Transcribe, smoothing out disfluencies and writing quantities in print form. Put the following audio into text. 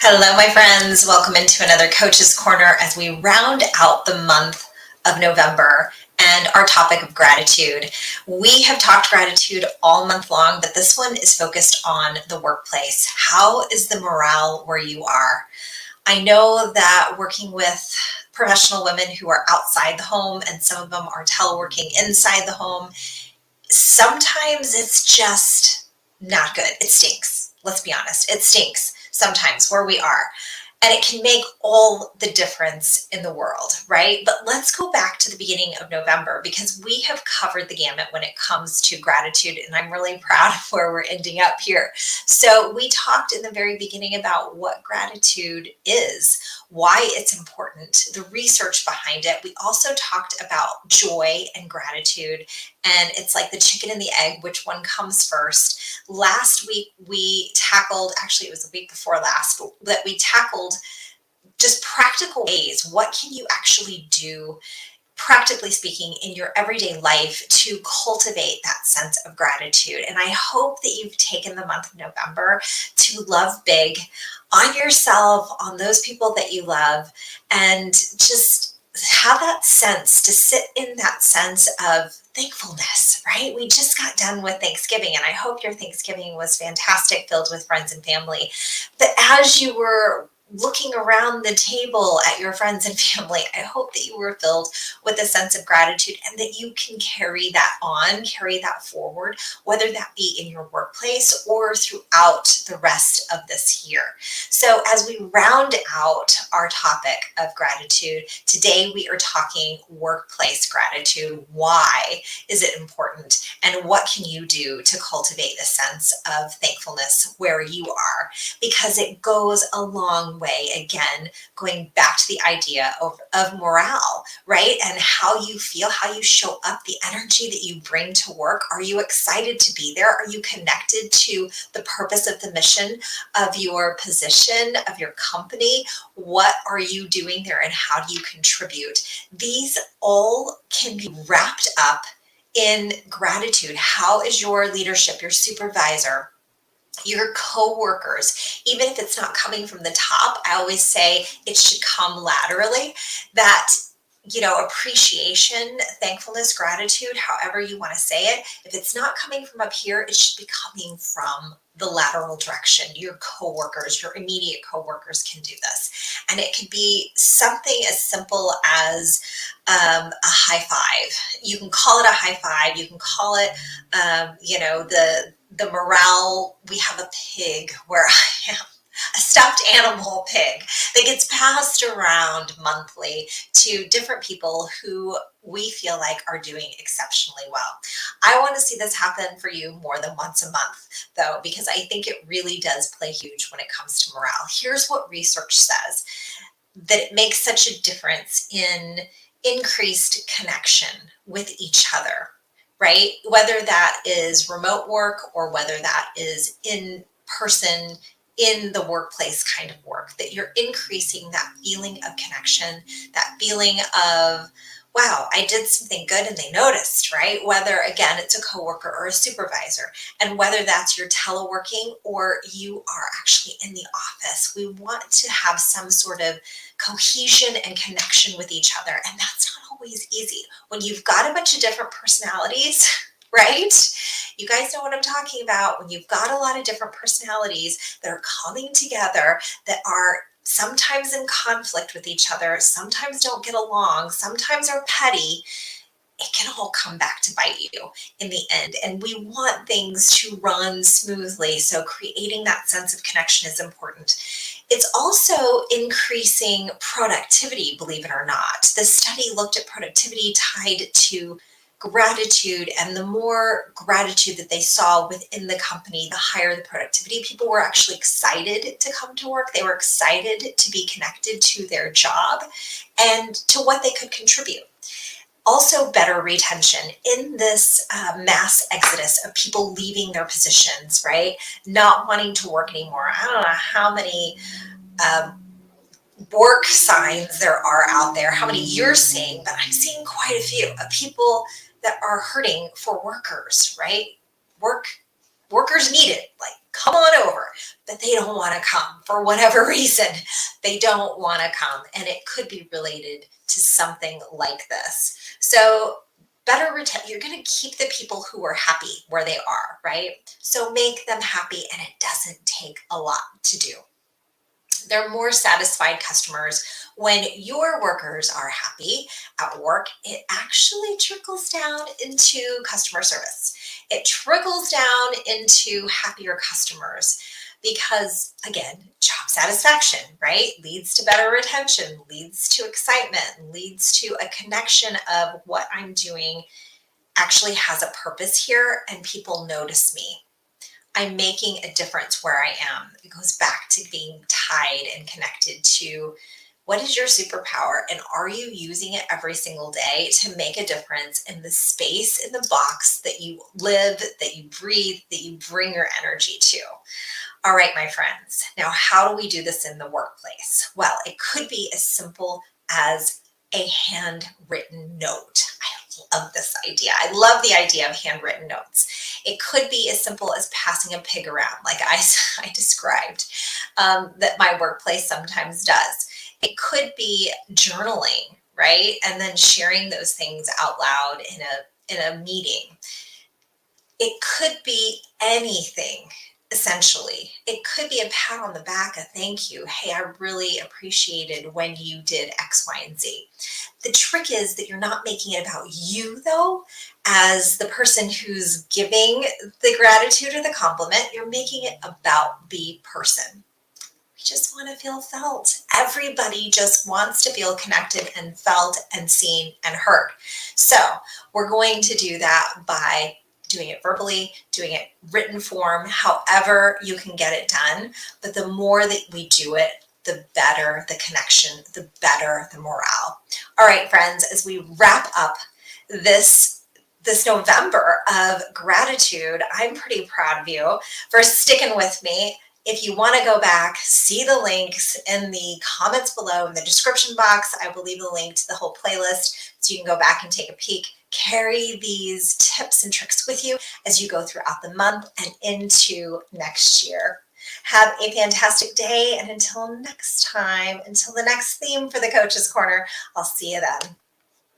Hello, my friends. Welcome into another Coach's Corner as we round out the month of November and our topic of gratitude. We have talked gratitude all month long, but this one is focused on the workplace. How is the morale where you are? I know that working with professional women who are outside the home, and some of them are teleworking inside the home, sometimes it's just not good. It stinks. Let's be honest. It stinks sometimes where we are. And it can make all the difference in the world, right? But let's go back to the beginning of November because we have covered the gamut when it comes to gratitude. And I'm really proud of where we're ending up here. So we talked in the very beginning about what gratitude is, why it's important, the research behind it. We also talked about joy and gratitude. And it's like the chicken and the egg, which one comes first? Last week, we tackled, actually, it was the week before last, that we tackled just practical ways. What can you actually do, practically speaking, in your everyday life to cultivate that sense of gratitude? And I hope that you've taken the month of November to love big on yourself, on those people that you love, and just have that sense, to sit in that sense of thankfulness, right? We just got done with Thanksgiving, and I hope your Thanksgiving was fantastic, filled with friends and family. But as you were looking around the table at your friends and family, I hope that you were filled with a sense of gratitude and that you can carry that on, carry that forward, whether that be in your workplace or throughout the rest of this year. So as we round out our topic of gratitude, today we are talking workplace gratitude. Why is it important? And what can you do to cultivate a sense of thankfulness where you are? Because it goes a long way, again, going back to the idea of morale, right? And how you feel, how you show up, the energy that you bring to work. Are you excited to be there? Are you connected to the purpose of the mission of your position, of your company? What are you doing there and how do you contribute? These all can be wrapped up in gratitude. How is your leadership, your supervisor, your coworkers, even if it's not coming from the top? I always say it should come laterally. That, appreciation, thankfulness, gratitude, however you want to say it, if it's not coming from up here, it should be coming from the lateral direction. Your coworkers, your immediate coworkers can do this. And it could be something as simple as a high five. You can call it a high five. You can call it, the morale. We have a pig where I am, a stuffed animal pig that gets passed around monthly to different people who we feel like are doing exceptionally well. I want to see this happen for you more than once a month, though, because I think it really does play huge when it comes to morale. Here's what research says, that it makes such a difference in increased connection with each other, right? Whether that is remote work or whether that is in person, in the workplace kind of work, that you're increasing that feeling of connection, that feeling of, wow, I did something good and they noticed, right? Whether, again, it's a coworker or a supervisor, and whether that's you're teleworking or you are actually in the office, we want to have some sort of cohesion and connection with each other. And that's not always easy when you've got a bunch of different personalities, right? You guys know what I'm talking about. When you've got a lot of different personalities that are coming together, that are sometimes in conflict with each other, sometimes don't get along, sometimes are petty, it can all come back to bite you in the end. And we want things to run smoothly. So creating that sense of connection is important. It's also increasing productivity, believe it or not. This study looked at productivity tied to gratitude, and the more gratitude that they saw within the company, the higher the productivity. People were actually excited to come to work. They were excited to be connected to their job and to what they could contribute. Also, better retention in this mass exodus of people leaving their positions, right? Not wanting to work anymore. I don't know how many work signs there are out there, how many you're seeing, but I'm seeing quite a few of people that are hurting for workers, right? Workers need it, like, come on over. But but they don't want to come for whatever reason. They don't want to come, and it could be related to something like this. So better retention, you're going to keep the people who are happy where they are, right? So make them happy, and it doesn't take a lot to do. They're more satisfied customers when your workers are happy at work. It actually trickles down into customer service. It trickles down into happier customers because, again, job satisfaction, right, leads to better retention, leads to excitement, leads to a connection of what I'm doing actually has a purpose here and people notice me. I'm making a difference where I am. It goes back to being tied and connected to what is your superpower, and are you using it every single day to make a difference in the space in the box that you live, that you breathe, that you bring your energy to? All right, my friends. Now, how do we do this in the workplace? Well, it could be as simple as a handwritten note. I love this idea. I love the idea of handwritten notes. It could be as simple as passing a pig around, like I described, that my workplace sometimes does. It could be journaling, right? And then sharing those things out loud in a meeting. It could be anything, essentially. It could be a pat on the back, a thank you. Hey, I really appreciated when you did X, Y, and Z. The trick is that you're not making it about you, though, as the person who's giving the gratitude or the compliment. You're making it about the person. We just want to feel felt. Everybody just wants to feel connected and felt and seen and heard. So we're going to do that by doing it verbally, doing it written form, however you can get it done. But the more that we do it, the better the connection, the better the morale. All right, friends, as we wrap up this November of gratitude, I'm pretty proud of you for sticking with me. If you want to go back, see the links in the comments below in the description box. I will leave a link to the whole playlist so you can go back and take a peek. Carry these tips and tricks with you as you go throughout the month and into next year. Have a fantastic day, and until next time, until the next theme for the Coach's Corner, I'll see you then.